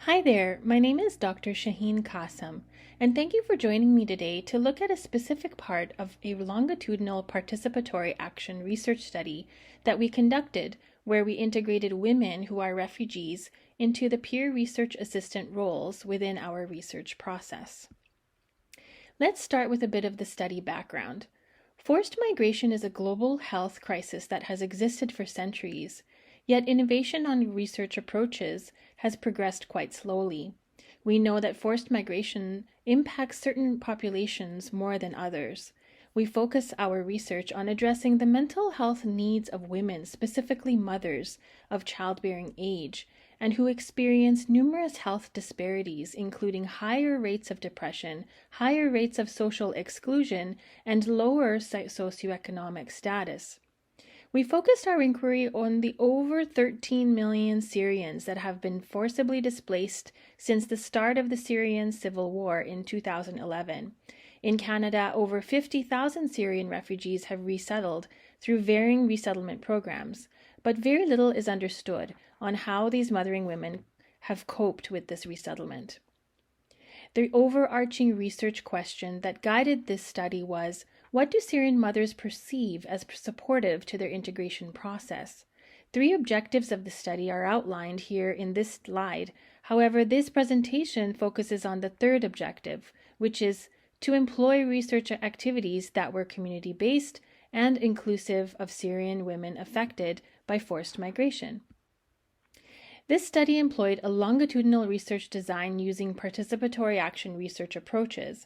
Hi there, my name is Dr. Shahin Kassam, and thank you for joining me today to look at a specific part of a longitudinal participatory action research study that we conducted where we integrated women who are refugees into the peer research assistant roles within our research process. Let's start with a bit of the study background. Forced migration is a global health crisis that has existed for centuries, yet innovation on research approaches has progressed quite slowly. We know that forced migration impacts certain populations more than others. We focus our research on addressing the mental health needs of women, specifically mothers of childbearing age, and who experience numerous health disparities, including higher rates of depression, higher rates of social exclusion, and lower socioeconomic status. We focused our inquiry on the over 13 million Syrians that have been forcibly displaced since the start of the Syrian civil war in 2011. In Canada, over 50,000 Syrian refugees have resettled through varying resettlement programs, but very little is understood on how these mothering women have coped with this resettlement. The overarching research question that guided this study was, what do Syrian mothers perceive as supportive to their integration process? 3 objectives of the study are outlined here in this slide. However, this presentation focuses on the 3rd objective, which is to employ research activities that were community-based and inclusive of Syrian women affected by forced migration. This study employed a longitudinal research design using participatory action research approaches.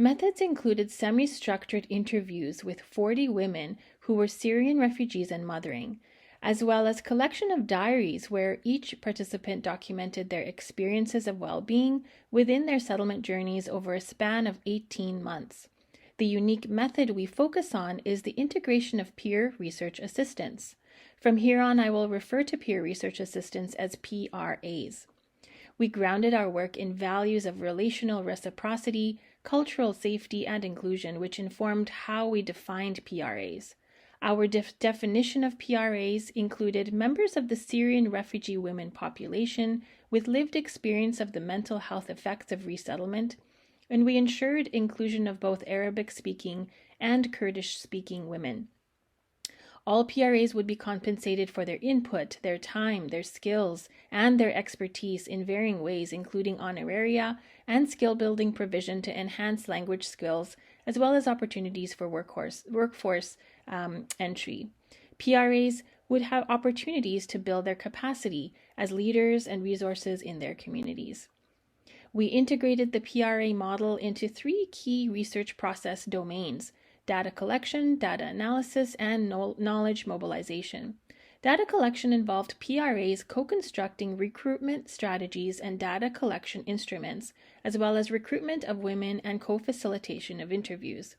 Methods included semi-structured interviews with 40 women who were Syrian refugees and mothering, as well as collection of diaries where each participant documented their experiences of well-being within their settlement journeys over a span of 18 months. The unique method we focus on is the integration of peer research assistants. From here on, I will refer to peer research assistants as PRAs. We grounded our work in values of relational reciprocity, cultural safety, and inclusion, which informed how we defined PRAs. Our definition of PRAs included members of the Syrian refugee women population with lived experience of the mental health effects of resettlement, and we ensured inclusion of both Arabic-speaking and Kurdish-speaking women. All PRAs would be compensated for their input, their time, their skills, and their expertise in varying ways, including honoraria and skill-building provision to enhance language skills, as well as opportunities for workforce entry. PRAs would have opportunities to build their capacity as leaders and resources in their communities. We integrated the PRA model into 3 key research process domains: data collection, data analysis, and knowledge mobilization. Data collection involved PRAs co-constructing recruitment strategies and data collection instruments, as well as recruitment of women and co-facilitation of interviews.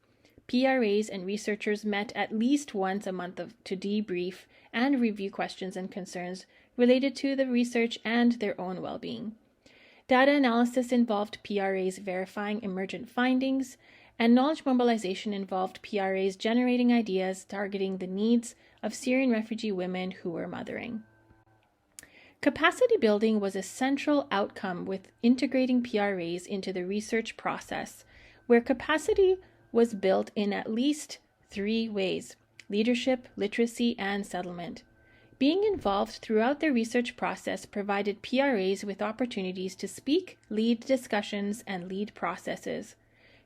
PRAs and researchers met at least once a month to debrief and review questions and concerns related to the research and their own well-being. Data analysis involved PRAs verifying emergent findings, and knowledge mobilization involved PRAs generating ideas targeting the needs of Syrian refugee women who were mothering. Capacity building was a central outcome with integrating PRAs into the research process, where capacity was built in at least 3 ways: leadership, literacy, and settlement. Being involved throughout the research process provided PRAs with opportunities to speak, lead discussions, and lead processes.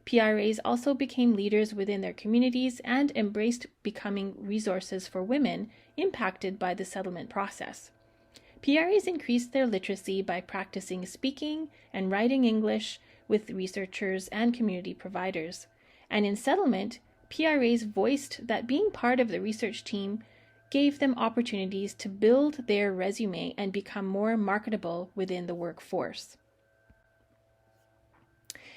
PRAs also became leaders within their communities and embraced becoming resources for women impacted by the settlement process. PRAs increased their literacy by practicing speaking and writing English with researchers and community providers. And in settlement, PRAs voiced that being part of the research team gave them opportunities to build their resume and become more marketable within the workforce.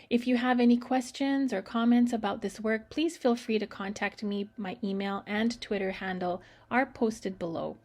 If you have any questions or comments about this work, please feel free to contact me. My email and Twitter handle are posted below.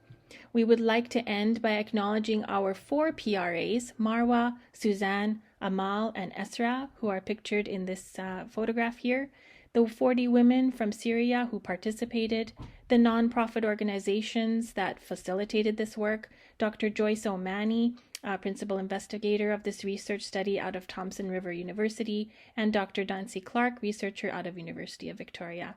We would like to end by acknowledging our 4 PRAs, Marwa, Suzanne, Amal, and Esra, who are pictured in this photograph here, the 40 women from Syria who participated, the nonprofit organizations that facilitated this work, Dr. Joyce O'Mani, principal investigator of this research study out of Thompson River University, and Dr. Dancy Clark, researcher out of University of Victoria.